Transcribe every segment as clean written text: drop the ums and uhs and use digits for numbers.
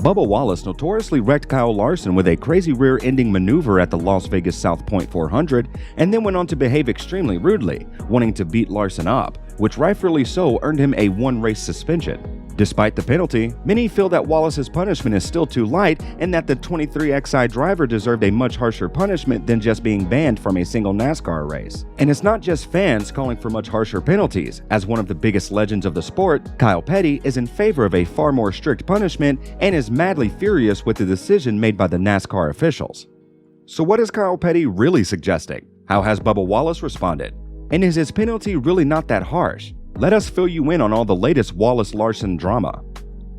Bubba Wallace notoriously wrecked Kyle Larson with a crazy rear-ending maneuver at the Las Vegas South Point 400 and then went on to behave extremely rudely, wanting to beat Larson up, which rightfully so earned him a one-race suspension. Despite the penalty, many feel that Wallace's punishment is still too light and that the 23XI driver deserved a much harsher punishment than just being banned from a single NASCAR race. And it's not just fans calling for much harsher penalties, as one of the biggest legends of the sport, Kyle Petty, is in favor of a far more strict punishment and is madly furious with the decision made by the NASCAR officials. So what is Kyle Petty really suggesting? How has Bubba Wallace responded? And is his penalty really not that harsh? Let us fill you in on all the latest Wallace-Larson drama.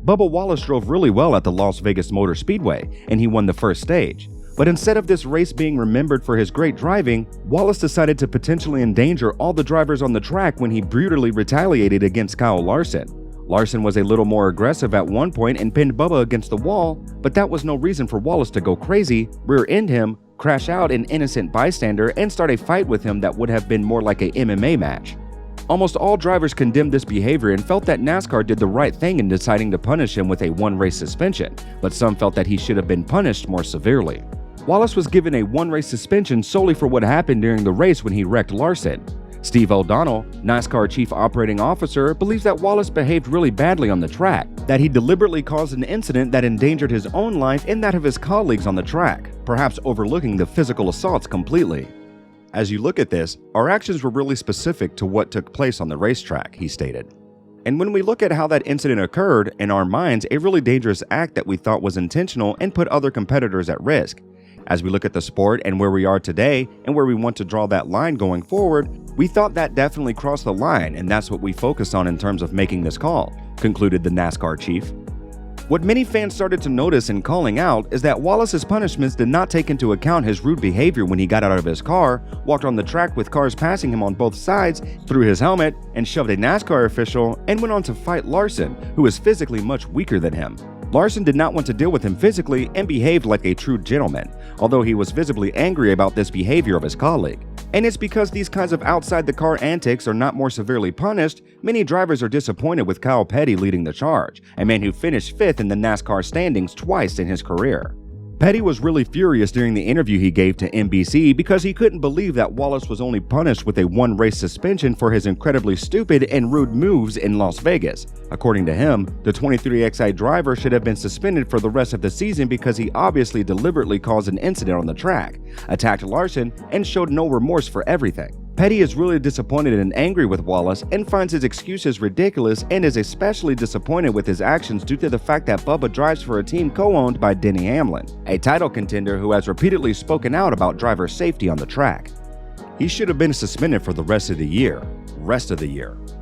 Bubba Wallace drove really well at the Las Vegas Motor Speedway, and he won the first stage. But instead of this race being remembered for his great driving, Wallace decided to potentially endanger all the drivers on the track when he brutally retaliated against Kyle Larson. Larson was a little more aggressive at one point and pinned Bubba against the wall, but that was no reason for Wallace to go crazy, rear-end him, crash out an innocent bystander, and start a fight with him that would have been more like a MMA match. Almost all drivers condemned this behavior and felt that NASCAR did the right thing in deciding to punish him with a one-race suspension, but some felt that he should have been punished more severely. Wallace was given a one-race suspension solely for what happened during the race when he wrecked Larson. Steve O'Donnell, NASCAR Chief Operating Officer, believes that Wallace behaved really badly on the track, that he deliberately caused an incident that endangered his own life and that of his colleagues on the track, perhaps overlooking the physical assaults completely. As you look at this, our actions were really specific to what took place on the racetrack, he stated. And when we look at how that incident occurred, in our minds, a really dangerous act that we thought was intentional and put other competitors at risk. As we look at the sport and where we are today and where we want to draw that line going forward, we thought that definitely crossed the line, and that's what we focus on in terms of making this call, concluded the NASCAR chief. What many fans started to notice in calling out is that Wallace's punishments did not take into account his rude behavior when he got out of his car, walked on the track with cars passing him on both sides, threw his helmet, and shoved a NASCAR official, and went on to fight Larson, who is physically much weaker than him. Larson did not want to deal with him physically and behaved like a true gentleman, although he was visibly angry about this behavior of his colleague. And it's because these kinds of outside-the-car antics are not more severely punished, many drivers are disappointed with Kyle Petty leading the charge, a man who finished 5th in the NASCAR standings twice in his career. Petty was really furious during the interview he gave to NBC because he couldn't believe that Wallace was only punished with a one-race suspension for his incredibly stupid and rude moves in Las Vegas. According to him, the 23XI driver should have been suspended for the rest of the season because he obviously deliberately caused an incident on the track, attacked Larson, and showed no remorse for everything. Petty is really disappointed and angry with Wallace and finds his excuses ridiculous and is especially disappointed with his actions due to the fact that Bubba drives for a team co-owned by Denny Hamlin, a title contender who has repeatedly spoken out about driver safety on the track. He should have been suspended for the rest of the year,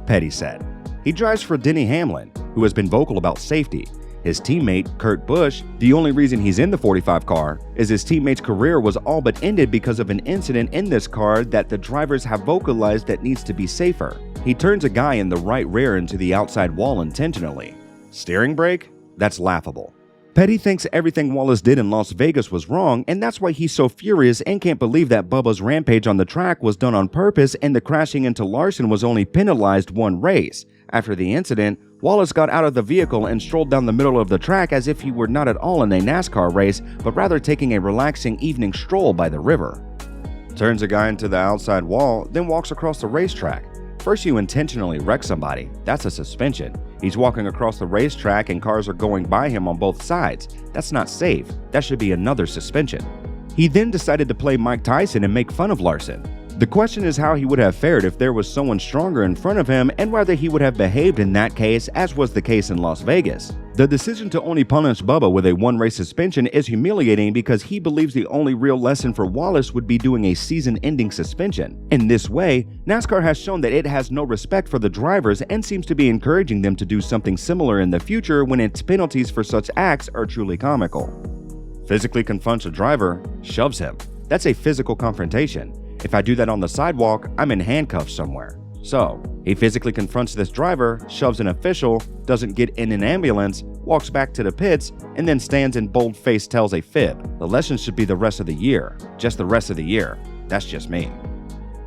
Petty said. He drives for Denny Hamlin, who has been vocal about safety. His teammate, Kurt Busch, the only reason he's in the 45 car is his teammate's career was all but ended because of an incident in this car that the drivers have vocalized that needs to be safer. He turns a guy in the right rear into the outside wall intentionally. Steering brake? That's laughable. Petty thinks everything Wallace did in Las Vegas was wrong, and that's why he's so furious and can't believe that Bubba's rampage on the track was done on purpose and the crashing into Larson was only penalized one race. After the incident, Wallace got out of the vehicle and strolled down the middle of the track as if he were not at all in a NASCAR race, but rather taking a relaxing evening stroll by the river. Turns a guy into the outside wall, then walks across the racetrack. First you intentionally wreck somebody, that's a suspension. He's walking across the racetrack and cars are going by him on both sides. That's not safe, that should be another suspension. He then decided to play Mike Tyson and make fun of Larson. The question is how he would have fared if there was someone stronger in front of him and whether he would have behaved in that case, as was the case in Las Vegas. The decision to only punish Bubba with a one-race suspension is humiliating because he believes the only real lesson for Wallace would be doing a season-ending suspension. In this way, NASCAR has shown that it has no respect for the drivers and seems to be encouraging them to do something similar in the future when its penalties for such acts are truly comical. Physically confronts a driver, shoves him. That's a physical confrontation. If I do that on the sidewalk, I'm in handcuffs somewhere. So, he physically confronts this driver, shoves an official, doesn't get in an ambulance, walks back to the pits, and then stands in bold-face tells a fib. The lesson should be the rest of the year. Just the rest of the year. That's just me.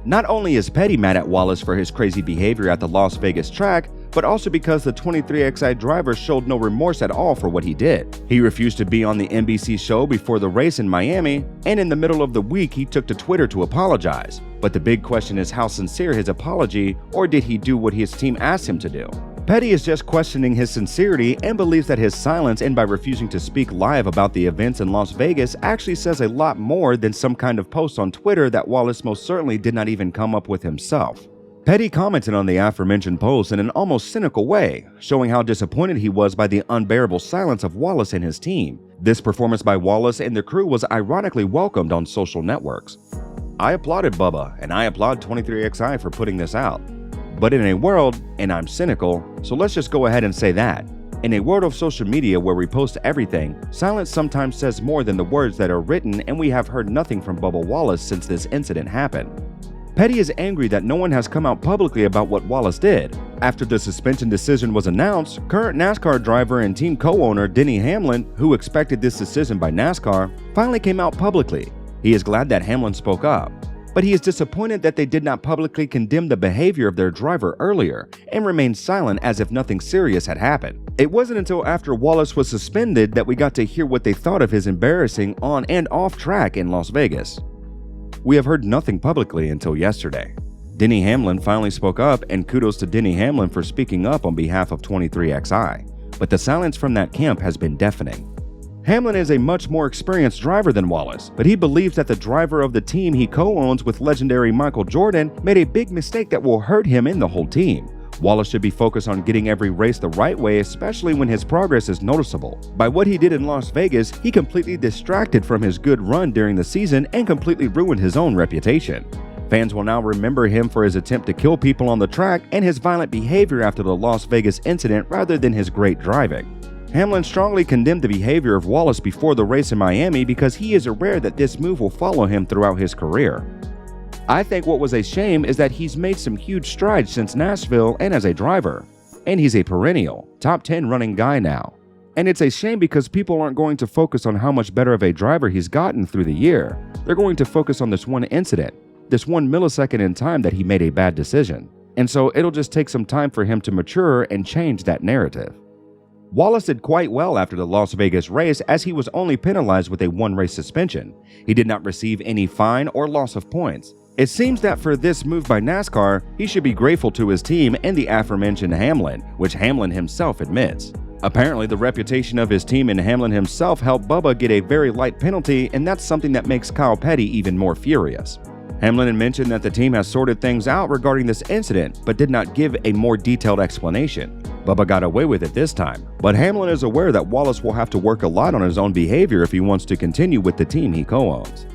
Not only is Petty mad at Wallace for his crazy behavior at the Las Vegas track, but also because the 23XI driver showed no remorse at all for what he did. He refused to be on the NBC show before the race in Miami, and in the middle of the week he took to Twitter to apologize. But the big question is how sincere his apology, or did he do what his team asked him to do? Petty is just questioning his sincerity and believes that his silence and by refusing to speak live about the events in Las Vegas actually says a lot more than some kind of post on Twitter that Wallace most certainly did not even come up with himself. Petty commented on the aforementioned post in an almost cynical way, showing how disappointed he was by the unbearable silence of Wallace and his team. This performance by Wallace and the crew was ironically welcomed on social networks. I applauded Bubba, and I applaud 23XI for putting this out. But in a world, and I'm cynical, so let's just go ahead and say that, in a world of social media where we post everything, silence sometimes says more than the words that are written, and we have heard nothing from Bubba Wallace since this incident happened. Petty is angry that no one has come out publicly about what Wallace did. After the suspension decision was announced, current NASCAR driver and team co-owner Denny Hamlin, who expected this decision by NASCAR, finally came out publicly. He is glad that Hamlin spoke up, but he is disappointed that they did not publicly condemn the behavior of their driver earlier and remained silent as if nothing serious had happened. It wasn't until after Wallace was suspended that we got to hear what they thought of his embarrassing on and off track in Las Vegas. We have heard nothing publicly until yesterday. Denny Hamlin finally spoke up, and kudos to Denny Hamlin for speaking up on behalf of 23XI, but the silence from that camp has been deafening. Hamlin is a much more experienced driver than Wallace, but he believes that the driver of the team he co-owns with legendary Michael Jordan made a big mistake that will hurt him and the whole team. Wallace should be focused on getting every race the right way, especially when his progress is noticeable. By what he did in Las Vegas, he completely distracted from his good run during the season and completely ruined his own reputation. Fans will now remember him for his attempt to kill people on the track and his violent behavior after the Las Vegas incident rather than his great driving. Hamlin strongly condemned the behavior of Wallace before the race in Miami because he is aware that this move will follow him throughout his career. I think what was a shame is that he's made some huge strides since Nashville and as a driver, and he's a perennial, top 10 running guy now. And it's a shame because people aren't going to focus on how much better of a driver he's gotten through the year. They're going to focus on this one incident, this 1 millisecond in time that he made a bad decision. And so it'll just take some time for him to mature and change that narrative. Wallace did quite well after the Las Vegas race as he was only penalized with a 1-race suspension. He did not receive any fine or loss of points. It seems that for this move by NASCAR, he should be grateful to his team and the aforementioned Hamlin, which Hamlin himself admits. Apparently, the reputation of his team and Hamlin himself helped Bubba get a very light penalty, and that's something that makes Kyle Petty even more furious. Hamlin had mentioned that the team has sorted things out regarding this incident, but did not give a more detailed explanation. Bubba got away with it this time, but Hamlin is aware that Wallace will have to work a lot on his own behavior if he wants to continue with the team he co-owns.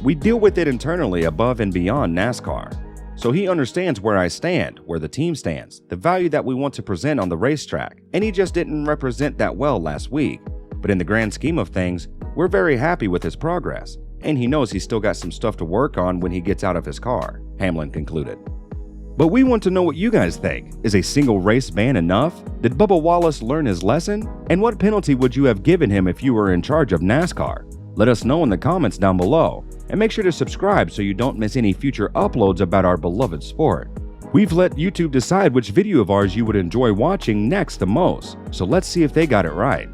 We deal with it internally above and beyond NASCAR, so he understands where I stand, where the team stands, the value that we want to present on the racetrack, and he just didn't represent that well last week. But in the grand scheme of things, we're very happy with his progress, and he knows he's still got some stuff to work on when he gets out of his car, Hamlin concluded. But we want to know what you guys think. Is a single race ban enough? Did Bubba Wallace learn his lesson? And what penalty would you have given him if you were in charge of NASCAR? Let us know in the comments down below, and make sure to subscribe so you don't miss any future uploads about our beloved sport. We've let YouTube decide which video of ours you would enjoy watching next the most, so let's see if they got it right.